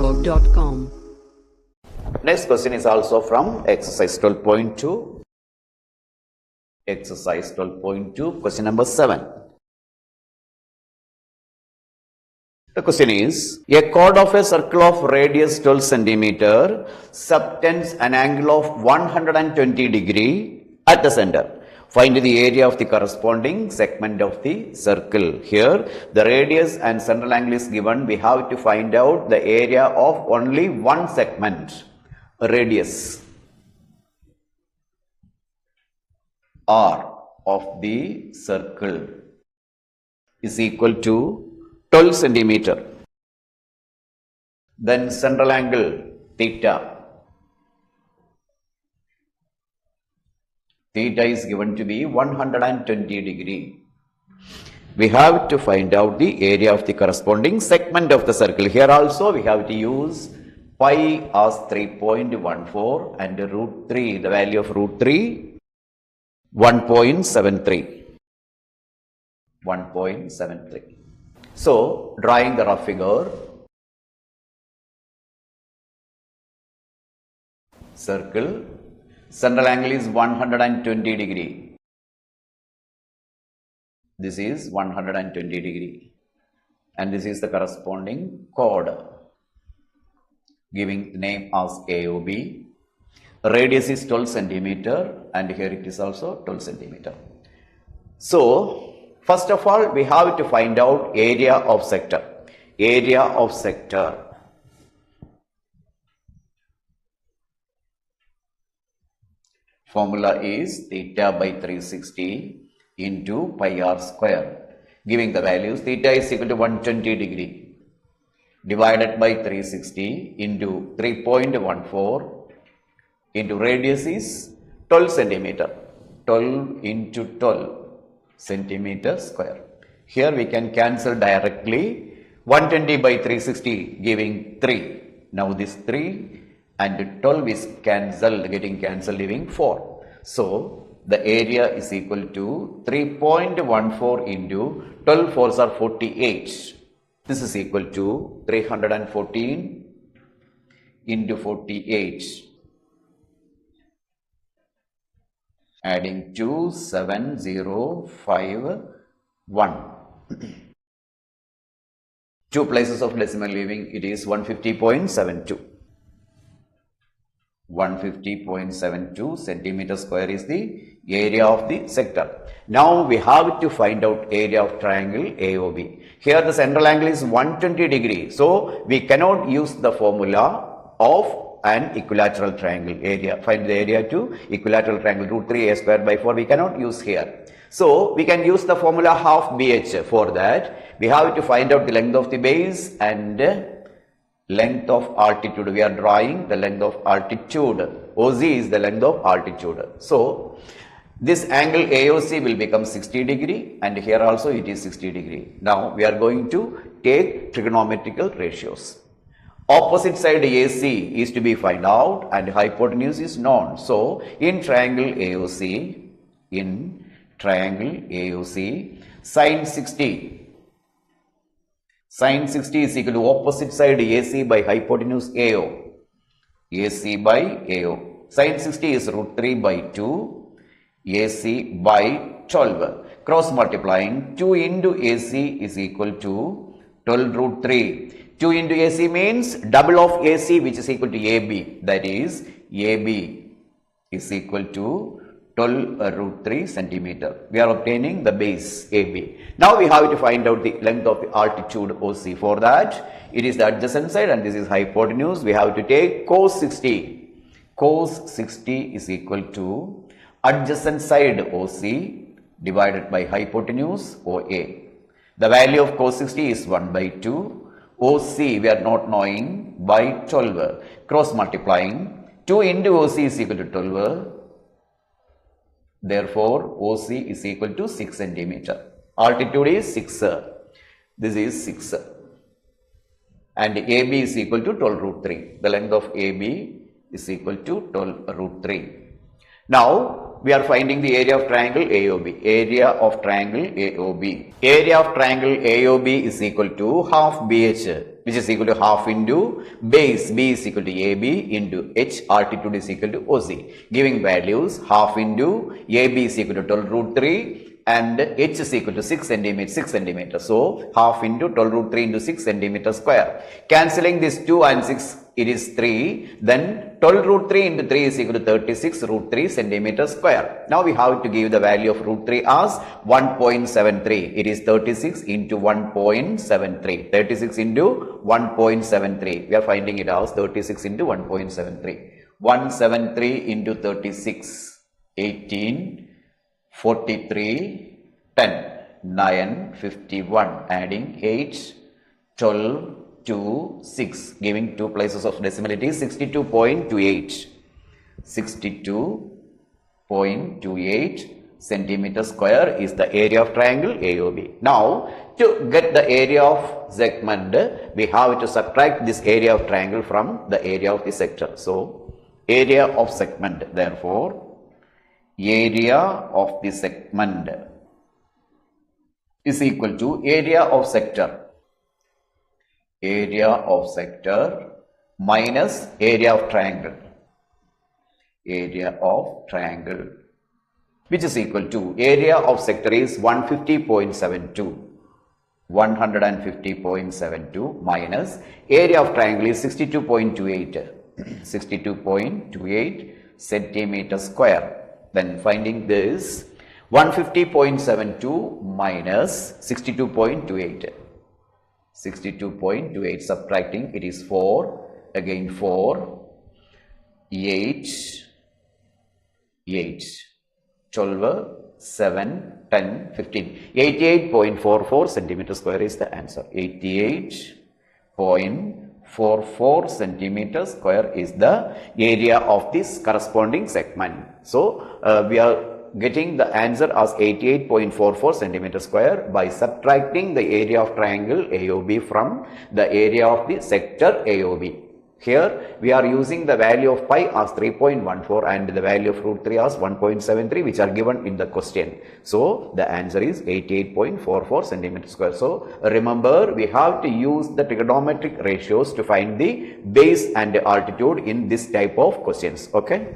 StudyMood.com. Next question is also from exercise 12.2. Exercise 12.2, question number 7. The question is, a chord of a circle of radius 12 centimeter subtends an angle of 120 degree at the center. Find the area of the corresponding segment of the circle. Here, the radius and central angle is given. We have to find out the area of only one segment, radius R of the circle is equal to 12 centimeter. Then central angle theta. Theta is given to be 120 degree. We have to find out the area of the corresponding segment of the circle. Here also we have to use pi as 3.14 and root 3, the value of root 3, 1.73. 1.73. So, drawing the rough figure, circle, central angle is 120 degree. This is 120 degree. And this is the corresponding chord, giving the name as AOB. Radius is 12 centimeter and here it is also 12 centimeter. So, first of all, we have to find out area of sector. Area of sector. Formula is theta by 360 into pi r square. Giving the values, theta is equal to 120 degree divided by 360 into 3.14 into radius is 12 centimeter. 12 into 12 centimeter square. Here we can cancel directly 120 by 360 giving 3. Now this 3 and 12 is cancelled, getting cancelled, giving 4. So the area is equal to 3.14 into 12 fours are 48. This is equal to 314 into 48. Adding 27051. 2 places of decimal leaving, it is 150.72. 150.72 centimeter square is the area of the sector. Now we have to find out area of triangle AOB. Here the central angle is 120 degree. So we cannot use the formula of an equilateral triangle area. Find the area to equilateral triangle root 3 a square by 4 we cannot use here. So we can use the formula half BH. For that we have to find out the length of the base and length of altitude. We are drawing the length of altitude. OZ is the length of altitude. So this angle AOC will become 60 degree and here also it is 60 degree. Now we are going to take trigonometrical ratios. Opposite side AC is to be found out and hypotenuse is known. So in triangle AOC, sin 60 is equal to opposite side AC by hypotenuse AO. AC by AO. Sin 60 is root 3 by 2. AC by 12. Cross multiplying 2 into AC is equal to 12 root 3. 2 into AC means double of AC which is equal to AB. That is AB is equal to 12 root 3 centimeter. We are obtaining the base AB. Now we have to find out the length of the altitude OC. For that, it is the adjacent side and this is hypotenuse. We have to take cos 60. Cos 60 is equal to adjacent side OC divided by hypotenuse OA. The value of cos 60 is 1 by 2. OC we are not knowing by 12. Cross multiplying 2 into OC is equal to 12. Therefore, OC is equal to 6 centimeter. Altitude is 6. This is 6. And AB is equal to 12 root 3. The length of AB is equal to 12 root 3. Now, we are finding the area of triangle AOB. Area of triangle AOB. Area of triangle AOB is equal to half BH. which is equal to half into base B is equal to AB into H altitude is equal to OC, giving values half into AB is equal to 12 root 3 and H is equal to 6 centimeters. So half into 12 root 3 into 6 centimeters square. Cancelling this 2 and 6, it is 3. Then 12 root 3 into 3 is equal to 36 root 3 centimeters square. Now we have to give the value of root 3 as 1.73. It is 36 into 1.73. 36 into 1.73. We are finding it as 36 into 1.73. 173 into 36, 18. 43, 10, 9, 51, adding 8, 12, 2, 6, giving 2 places of decimal, it is 62.28. 62.28 centimeters square is the area of triangle AOB. Now, to get the area of segment, we have to subtract this area of triangle from the area of the sector. So, area of segment, therefore, area of the segment is equal to area of sector. Area of sector minus area of triangle. Area of triangle, which is equal to area of sector is 150.72. 150.72 minus area of triangle is 62.28. 62.28 centimeters square. Then finding this 150.72 minus 62.28. 62.28 subtracting, it is 4, again 4, 8, 12, 7, 10, 15. 88.44 centimeters square is the answer. 88.44 centimeters square is the area of this corresponding segment. So, we are getting the answer as 88.44 centimeters square by subtracting the area of triangle AOB from the area of the sector AOB. Here we are using the value of pi as 3.14 and the value of root 3 as 1.73, which are given in the question. So the answer is 88.44 centimeters square. So remember, we have to use the trigonometric ratios to find the base and the altitude in this type of questions. Okay.